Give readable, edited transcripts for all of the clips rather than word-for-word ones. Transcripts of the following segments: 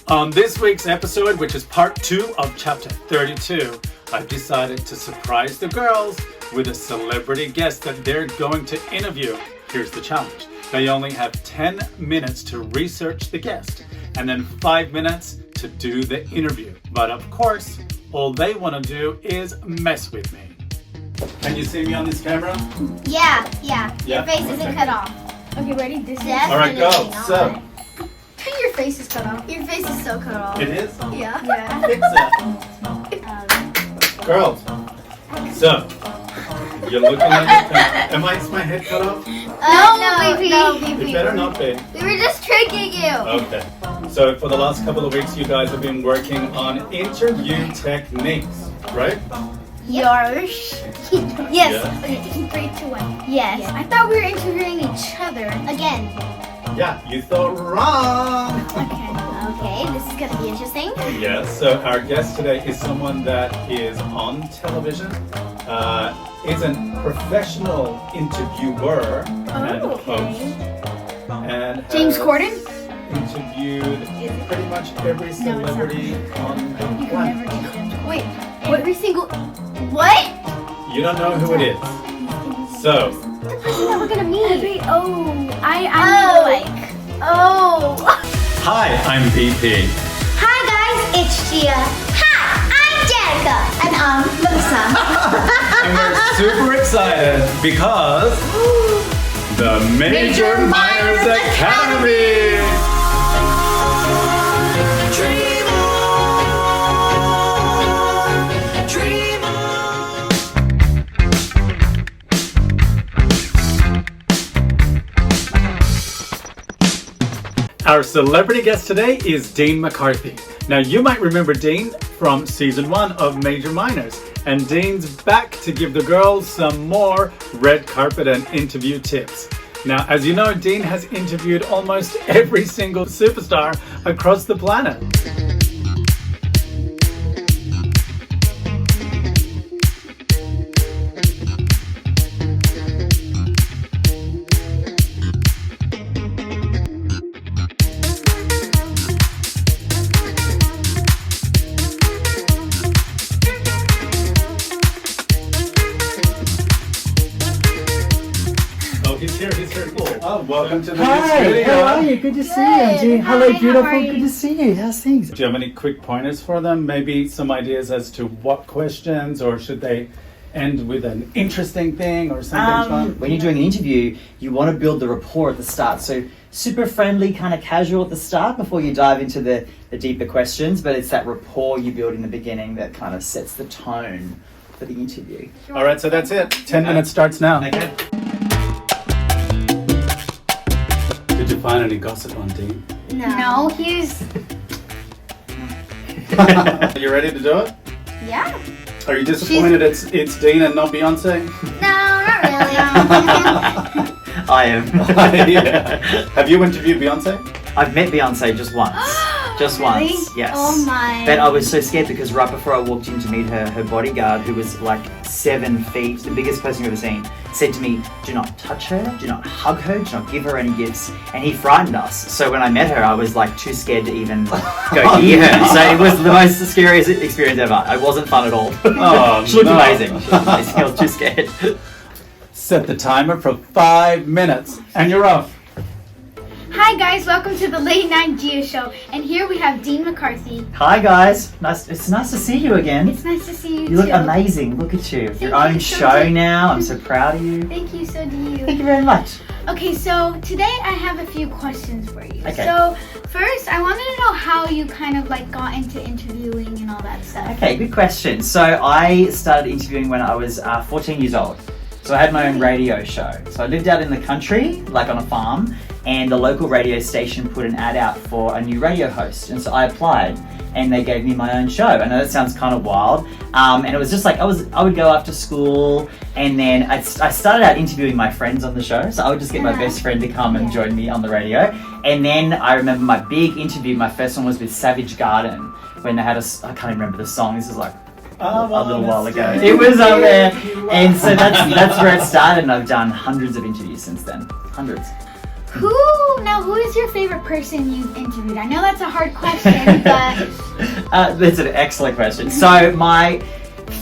On this week's episode, which is part 2 of chapter 32, I've decided to surprise the girls with a celebrity guest that they're going to interview. Here's the challenge. They only have 10 minutes to research the guest and then 5 minutes to do the interview. But of course, all they want to do is mess with me. Can you see me on this camera? Yeah. Your face isn't cut off. Okay, ready? This is... All right, go. So, Your face is cut off. Your face is so cut off. it is? Yeah. Fix it. Girls, so, you're looking at the camera. Is my head cut off? No, It better not be. We were just tricking you. Okay. So for the last couple of weeks, you guys have been working on interview techniques, right? Yours. Yes. Yeah. Okay, 3, 2, 1. Yes. I thought we were interviewing each other. Again. Yeah, you thought wrong. Okay, this is gonna be interesting. Yes, so our guest today is someone that is on television, is a professional interviewer and host, and James has Corden? interviewed pretty much every celebrity on the You can planet. never do James. Wait, Every single. What? You don't know who it is. So, the person that we're gonna meet. I Oh. know, like... Oh. hi, I'm BP. Hi guys, it's Gia. Hi, I'm Danika. And I'm Melissa. And we're super excited because the Major Minors Academy! Dream on, dream Our celebrity guest today is Dean McCarthy. Now you might remember Dean from season 1 of Major Minors, and Dean's back to give the girls some more red carpet and interview tips. Now, as you know, Dean has interviewed almost every single superstar across the planet. Oh, he's here, cool. Oh, welcome to the Hi, studio. how are you? Good to see you. Gee, hello, Hi, how beautiful. are you? Good to see you. How's things? Do you have any quick pointers for them? Maybe some ideas as to what questions, or should they end with an interesting thing or something fun? When you're doing an interview, you want to build the rapport at the start. So super friendly, kind of casual at the start before you dive into the deeper questions. But it's that rapport you build in the beginning that kind of sets the tone for the interview. All right, so that's it. 10 minutes starts now. Okay. Did you find any gossip on Dean? No, he's... You ready to do it? Yeah. Are you disappointed it's Dean and not Beyonce? No, not really. I am. Yeah. Have you interviewed Beyonce? I've met Beyonce just once. Just Really? once, yes. Oh my. But I was so scared because right before I walked in to meet her bodyguard, who was like 7 feet, the biggest person you've ever seen, said to me, do not touch her, do not hug her, do not give her any gifts. And he frightened us. So when I met her, I was like too scared to even go near her. So it was the most scariest experience ever. It wasn't fun at all. Oh, She looked no. amazing. She looked amazing. I was too scared. Set the timer for 5 minutes, and you're off. Hi guys, welcome to the Late Night Gia Show. And here we have Dean McCarthy. Hi guys. It's nice to see you again. It's nice to see you You look too. amazing. Look at you. Your Thank own you, so show much. now. I'm so proud of you. Thank you, so do you. Thank you very much. Okay, so today I have a few questions for you. Okay. So first, I wanted to know how you kind of like got into interviewing and all that stuff. Okay, good question. So I started interviewing when I was 14 years old. So I had my own radio show. So I lived out in the country, like on a farm, and the local radio station put an ad out for a new radio host. And so I applied, and they gave me my own show. I know that sounds kind of wild. And it was just like, I would go after school, and then I started out interviewing my friends on the show. So I would just get my best friend to come and join me on the radio. And then I remember my big interview, my first one was with Savage Garden, when they had I can't even remember the song. This is like a little while ago. It was up there. And so that's where it started, and I've done hundreds of interviews since then. Hundreds. Now Now, who is your favorite person you've interviewed? I know that's a hard question, but... That's an excellent question. So my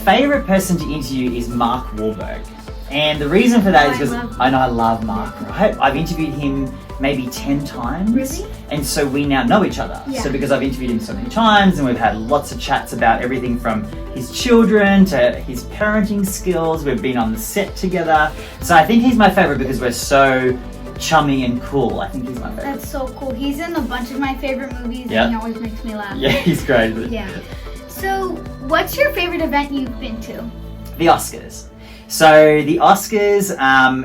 favorite person to interview is Mark Wahlberg. And the reason for that is because I love Mark, right? I've interviewed him maybe 10 times. Really? And so we now know each other. Yeah. So because I've interviewed him so many times and we've had lots of chats about everything from his children to his parenting skills. We've been on the set together. So I think he's my favorite because we're so chummy and cool. I think he's my favorite. That's so cool. He's in a bunch of my favorite movies Yep. and he always makes me laugh. Yeah, he's great. Yeah. So, what's your favorite event you've been to? The Oscars. So the Oscars,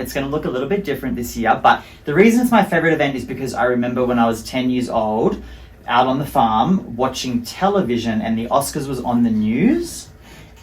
it's going to look a little bit different this year, but the reason it's my favorite event is because I remember when I was 10 years old, out on the farm, watching television, and the Oscars was on the news,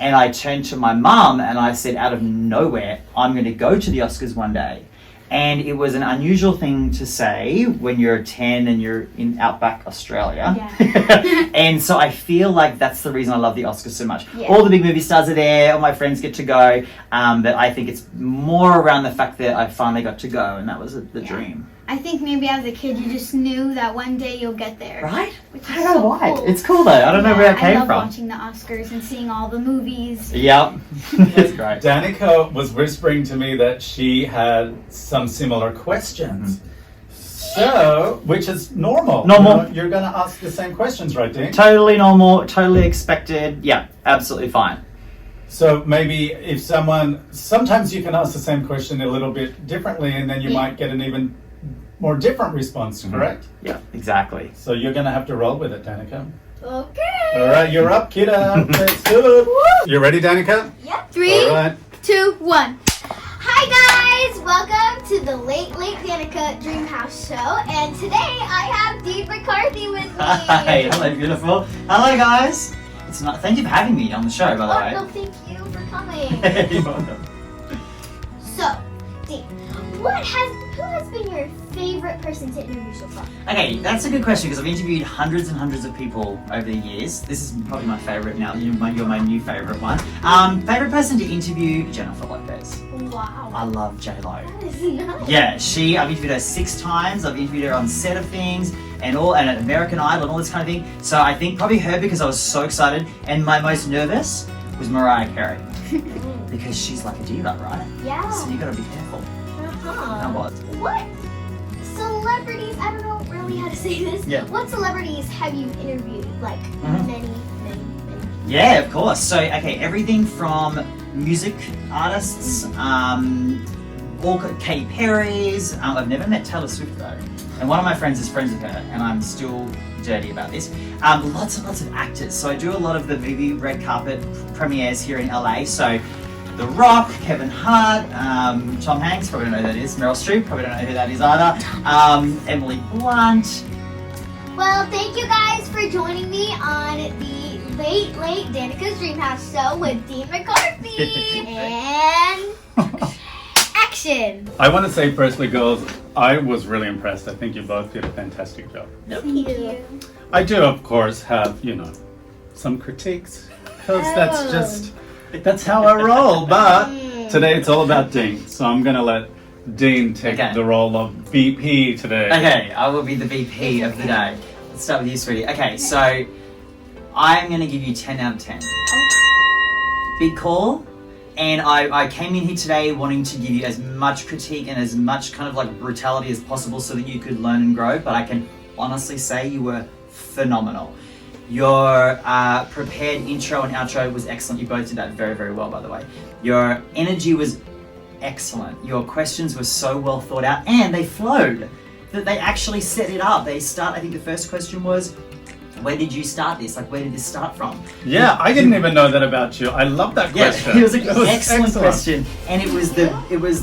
and I turned to my mum and I said, out of nowhere, I'm going to go to the Oscars one day. And it was an unusual thing to say when you're 10 and you're in outback Australia. Yeah. And so I feel like that's the reason I love the Oscars so much. Yeah. All the big movie stars are there, all my friends get to go, but I think it's more around the fact that I finally got to go, and that was the dream. I think maybe as a kid you just knew that one day you'll get there. Right? Which is I don't know so why. cool. It's cool though. I don't know where it came I love from. watching the Oscars and seeing all the movies. Yep. It's great. Danika was whispering to me that she had some similar questions. So, which is normal. Normal. You know, you're going to ask the same questions, right, Dean? Totally normal, totally expected. Yeah, absolutely fine. So maybe if sometimes you can ask the same question a little bit differently and then you might get an even more different response, correct? Yeah, exactly. So you're going to have to roll with it, Danika. Okay. All right, you're up, kiddo. Let's do it. You ready, Danika? Yep. 3, All right. 2, 1. Hi guys, welcome to the Late Danika Dreamhouse Show, and today I have Dean McCarthy with me. Hi, hello, beautiful. Hello, guys. It's not. Thank you for having me on the show, by the way. Oh, no, thank you for coming. You're welcome. So, Dean, who has been your favorite person to interview so far? Okay, that's a good question because I've interviewed hundreds and hundreds of people over the years. This is probably my favorite now. You're my new favorite one. Favorite person to interview, Jennifer Lopez. Wow. I love J-Lo. That is nice. Yeah, I've interviewed her 6 times. I've interviewed her on set of things and at American Idol and all this kind of thing. So I think probably her because I was so excited. And my most nervous was Mariah Carey because she's like a diva, right? Yeah. So you gotta be careful. Uh-huh. What? What celebrities, I don't know really how to say this. Yeah. What celebrities have you interviewed? Like, many. Yeah, of course. So, okay, everything from music artists, all Katy Perry's. I've never met Taylor Swift though, and one of my friends is friends with her, and I'm still dirty about this. Lots and lots of actors. So I do a lot of the movie red carpet premieres here in LA. So, The Rock, Kevin Hart, Tom Hanks, probably don't know who that is. Meryl Streep, probably don't know who that is either. Emily Blunt. Well, thank you guys for joining me on the Late Danika's Dreamhouse Show with Dean McCarthy. And action. I want to say personally, girls, I was really impressed. I think you both did a fantastic job. Thank you. I do, of course, have, some critiques because that's how I roll. But today it's all about Dean. So I'm going to let Dean take the role of VP today. Okay, I will be the VP of the day. Let's start with you, sweetie. Okay, so I'm going to give you 10 out of 10. Big call. And I came in here today wanting to give you as much critique and as much kind of like brutality as possible so that you could learn and grow. But I can honestly say you were phenomenal. Your prepared intro and outro was excellent. You both did that very, very well, by the way. Your energy was excellent. Your questions were so well thought out and they flowed. That they actually set it up. I think the first question was, where did you start this? Like, where did this start from? Yeah, I didn't even know that about you. I love that question. Yeah, it was an excellent question. And it was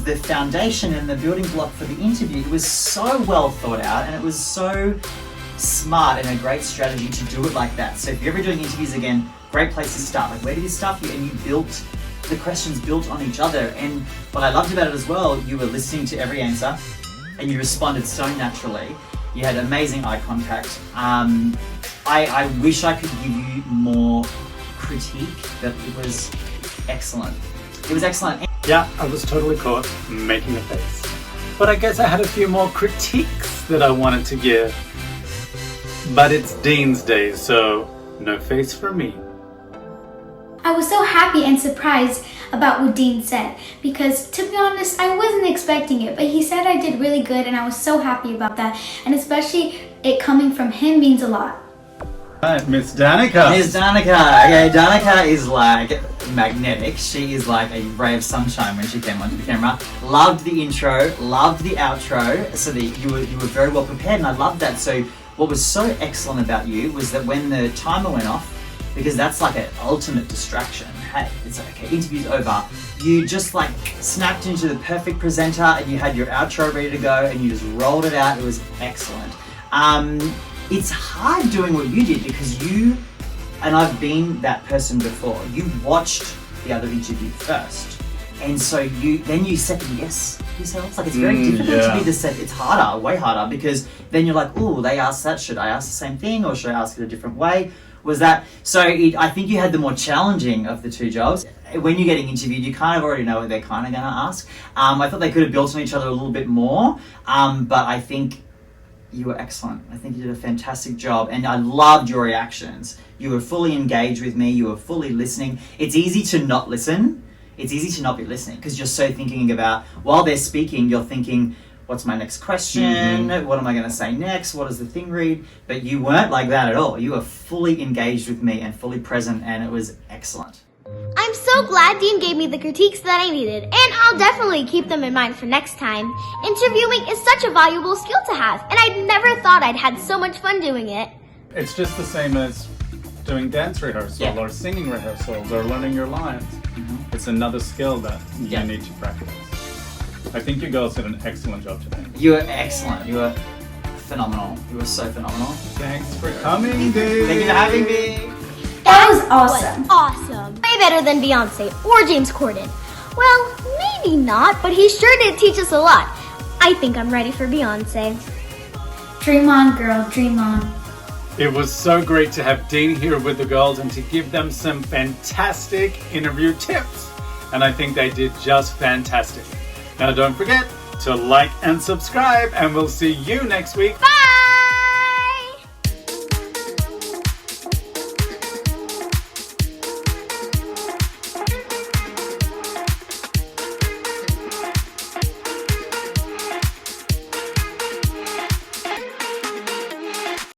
the foundation and the building block for the interview. It was so well thought out and it was so smart and a great strategy to do it like that. So if you're ever doing interviews again, great place to start. Like, where did this start from? And you built the questions built on each other. And what I loved about it as well, you were listening to every answer and you responded so naturally. You had amazing eye contact. I wish I could give you more critique, but it was excellent. It was excellent. Yeah, I was totally caught making a face. but I guess I had a few more critiques that I wanted to give. But it's Dean's day, so no face for me. I was so happy and surprised about what Dean said because, to be honest, I wasn't expecting it, but he said I did really good and I was so happy about that, and especially it coming from him means a lot. Alright, Miss Danika. Miss Danika. Okay, Danika is like magnetic. She is like a ray of sunshine when she came onto the camera. Loved the intro, loved the outro, so that you were very well prepared, and I loved that. So what was so excellent about you was that when the timer went off, because that's like an ultimate distraction. Hey, it's like, okay, interview's over. You just like snapped into the perfect presenter and you had your outro ready to go and you just rolled it out. It was excellent. It's hard doing what you did because you, and I've been that person before, you watched the other interview first. And so you second guess yourself. Like it's very difficult to be it's harder, way harder, because then you're like, oh, they asked that, should I ask the same thing or should I ask it a different way? I think you had the more challenging of the two jobs. When you're getting interviewed, you kind of already know what they're kind of going to ask. I thought they could have built on each other a little bit more, but I think you were excellent. I think you did a fantastic job, and I loved your reactions. You were fully engaged with me. You were fully listening. It's easy to not listen. It's easy to not be listening because you're so thinking about, while they're speaking, you're thinking, what's my next question? What am I going to say next? What does the thing read? But you weren't like that at all. You were fully engaged with me and fully present, and it was excellent. I'm so glad Dean gave me the critiques that I needed, and I'll definitely keep them in mind for next time. Interviewing is such a valuable skill to have, and I'd never thought I'd had so much fun doing it. It's just the same as doing dance rehearsal or singing rehearsals or learning your lines. It's another skill that you need to practice. I think you girls did an excellent job today. You were excellent. You were phenomenal. You were so phenomenal. Thanks for coming, Dave. Thank you for having me. That was awesome. Awesome. Way better than Beyonce or James Corden. Well, maybe not, but he sure did teach us a lot. I think I'm ready for Beyonce. Dream on, girl, dream on. It was so great to have Dean here with the girls and to give them some fantastic interview tips. And I think they did just fantastic. Now don't forget to like and subscribe, and we'll see you next week. Bye!